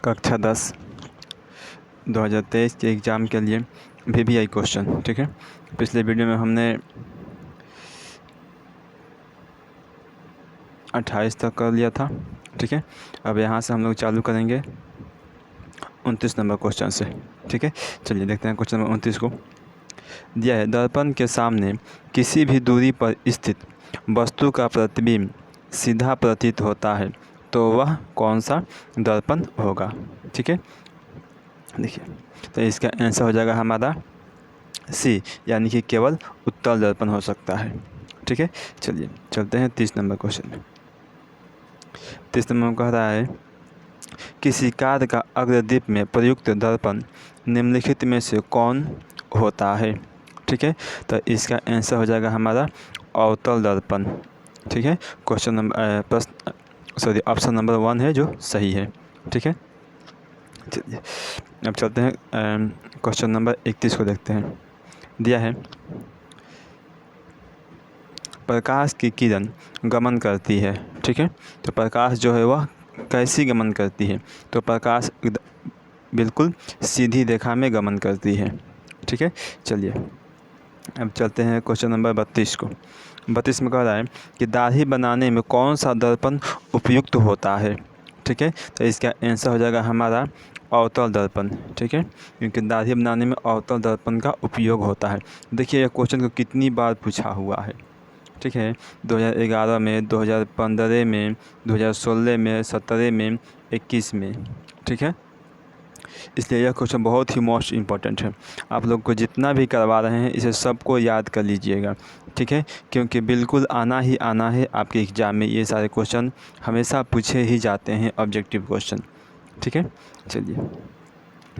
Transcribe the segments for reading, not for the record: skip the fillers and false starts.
कक्षा 10 2023 के एग्ज़ाम के लिए VBI क्वेश्चन। ठीक है, पिछले वीडियो में हमने 28 तक कर लिया था। ठीक है, अब यहाँ से हम लोग चालू करेंगे 29 नंबर क्वेश्चन से। ठीक है, चलिए देखते हैं क्वेश्चन नंबर 29 को। दिया है, दर्पण के सामने किसी भी दूरी पर स्थित वस्तु का प्रतिबिंब सीधा प्रतीत होता है तो वह कौन सा दर्पण होगा। ठीक है, देखिए तो इसका आंसर हो जाएगा हमारा सी, यानी कि केवल उत्तल दर्पण हो सकता है। ठीक है, चलिए चलते हैं 30 नंबर क्वेश्चन में। 30 नंबर में कह रहा है, किसी कार का अग्रदीप में प्रयुक्त दर्पण निम्नलिखित में से कौन होता है। ठीक है, तो इसका आंसर हो जाएगा हमारा अवतल दर्पण। ठीक है, क्वेश्चन नंबर ऑप्शन नंबर 1 है जो सही है। ठीक है, चलिए अब चलते हैं क्वेश्चन नंबर 31 को देखते हैं। दिया है, प्रकाश की किरण गमन करती है। ठीक है, तो प्रकाश जो है वह कैसी गमन करती है, तो प्रकाश बिल्कुल सीधी रेखा में गमन करती है। ठीक है, चलिए अब चलते हैं क्वेश्चन नंबर 32 को। 32 में कह रहा है कि दाढ़ी बनाने में कौन सा दर्पण उपयुक्त होता है। ठीक है, तो इसका आंसर हो जाएगा हमारा अवतल दर्पण। ठीक है, क्योंकि दाढ़ी बनाने में अवतल दर्पण का उपयोग होता है। देखिए यह क्वेश्चन को कितनी बार पूछा हुआ है। ठीक है, 2011 में, 2015 में, 2016 में, 17 में, 21 में। ठीक है, इसलिए यह क्वेश्चन बहुत ही मोस्ट इम्पॉर्टेंट है। आप लोग को जितना भी करवा रहे हैं इसे सबको याद कर लीजिएगा। ठीक है, क्योंकि बिल्कुल आना ही आना है आपके एग्ज़ाम में। ये सारे क्वेश्चन हमेशा पूछे ही जाते हैं, ऑब्जेक्टिव क्वेश्चन। ठीक है, चलिए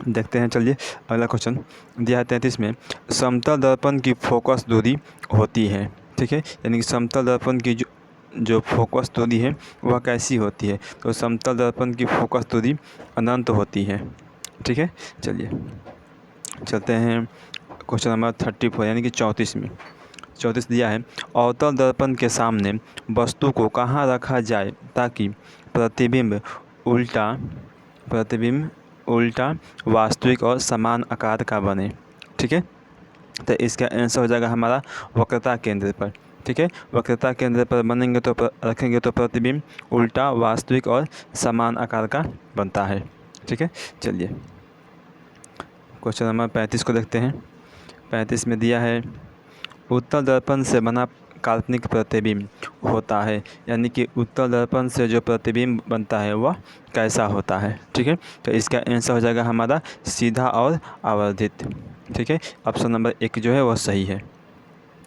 देखते हैं। चलिए अगला क्वेश्चन दिया है 33 में, समतल दर्पण की फोकस दूरी होती है। ठीक है, यानी कि समतल दर्पण की जो फोकस दूरी है वह कैसी होती है, तो समतल दर्पण की फोकस दूरी अनंत होती है। ठीक है, चलिए चलते हैं क्वेश्चन नंबर 34 यानी कि 34 में। 34 दिया है, अवतल दर्पण के सामने वस्तु को कहाँ रखा जाए ताकि प्रतिबिंब उल्टा वास्तविक और समान आकार का बने। ठीक है, तो इसका आंसर हो जाएगा हमारा वक्रता केंद्र पर। ठीक है, वक्रता केंद्र पर बनेंगे तो रखेंगे तो प्रतिबिंब उल्टा वास्तविक और समान आकार का बनता है। ठीक है, चलिए क्वेश्चन नंबर 35 को देखते हैं। 35 में दिया है, उत्तल दर्पण से बना काल्पनिक प्रतिबिंब होता है, यानी कि उत्तल दर्पण से जो प्रतिबिंब बनता है वह कैसा होता है। ठीक है, तो इसका आंसर हो जाएगा हमारा सीधा और आवर्धित। ठीक है, ऑप्शन नंबर 1 जो है वह सही है।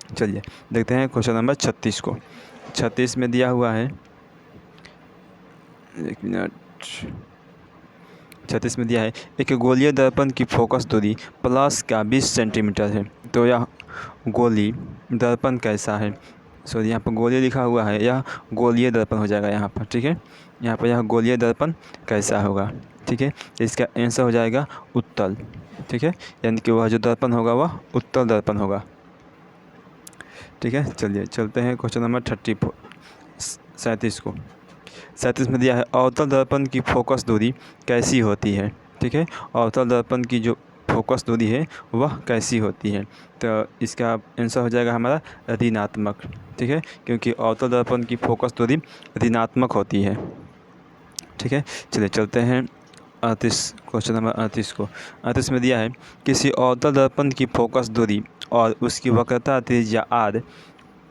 चलिए देखते हैं क्वेश्चन नंबर 36 को। 36 में दिया हुआ है, 1 मिनट, 36 में दिया है, एक गोलीय दर्पण की फोकस दूरी प्लस का 20 सेंटीमीटर है तो यह गोली दर्पण कैसा है। सॉरी, यहाँ पर गोलीय लिखा हुआ है, यह गोलीय दर्पण हो जाएगा यहाँ पर। ठीक है, यहाँ पर यह गोलीय दर्पण कैसा होगा। ठीक है, इसका आंसर हो जाएगा उत्तल। ठीक है, यानी कि वह जो दर्पण होगा वह उत्तल दर्पण होगा। ठीक है, चलिए चलते हैं क्वेश्चन नंबर 37 को। 37 में दिया है, अवतल दर्पण की फोकस दूरी कैसी होती है। ठीक है, अवतल दर्पण की जो फोकस दूरी है वह कैसी होती है, तो इसका आंसर हो जाएगा हमारा ऋणात्मक। ठीक है, क्योंकि अवतल दर्पण की फोकस दूरी ऋणात्मक होती है। ठीक है, चलिए चलते हैं 38 क्वेश्चन नंबर 38 को। 38 में दिया है, किसी अवतल दर्पण की फोकस दूरी और उसकी वक्रता त्रिज्या r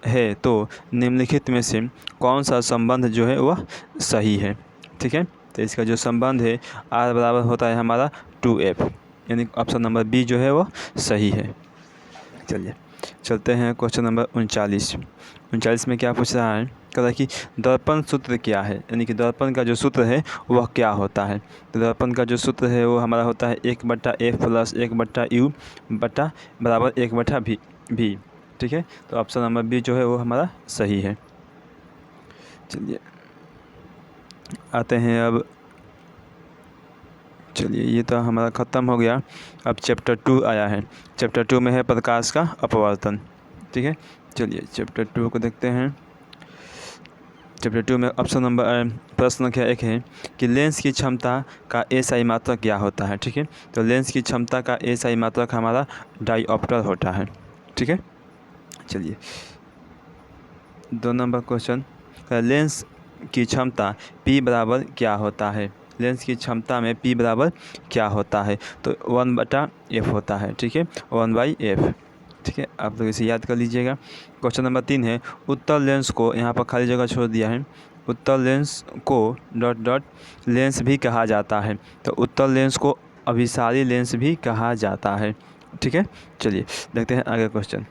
है तो निम्नलिखित में से कौन सा संबंध जो है वह सही है। ठीक है, तो इसका जो संबंध है r बराबर होता है हमारा 2f, यानी ऑप्शन नंबर बी जो है वह सही है। चलिए चलते हैं क्वेश्चन नंबर 39। 39 में क्या पूछ रहा है, कह रहा है कि दर्पण सूत्र क्या है, यानी कि दर्पण का जो सूत्र है वह क्या होता है। तो दर्पण का जो सूत्र है वो हमारा होता है 1/f प्लस 1/u बटा बराबर 1/v। ठीक है, तो ऑप्शन नंबर बी जो है वो हमारा सही है। चलिए आते हैं अब, चलिए ये तो हमारा ख़त्म हो गया। अब चैप्टर 2 आया है। चैप्टर 2 में है प्रकाश का अपवर्तन। ठीक है, चलिए चैप्टर 2 को देखते हैं। चैप्टर 2 में ऑप्शन नंबर प्रश्न संख्या 1 है कि लेंस की क्षमता का एसआई मात्रक क्या होता है। ठीक है, तो लेंस की क्षमता का एसआई मात्रक हमारा डायोप्टर होता है। ठीक है, चलिए 2 नंबर क्वेश्चन, लेंस की क्षमता P बराबर क्या होता है। लेंस की क्षमता में P बराबर क्या होता है, तो 1/f होता है। ठीक है, 1/f। ठीक है, आप लोग इसे याद कर लीजिएगा। क्वेश्चन नंबर 3 है उत्तल लेंस को, यहाँ पर खाली जगह छोड़ दिया है, उत्तल लेंस को ... लेंस भी कहा जाता है। तो उत्तल लेंस को अभिसारी लेंस भी कहा जाता है। ठीक है, चलिए देखते हैं आगे क्वेश्चन।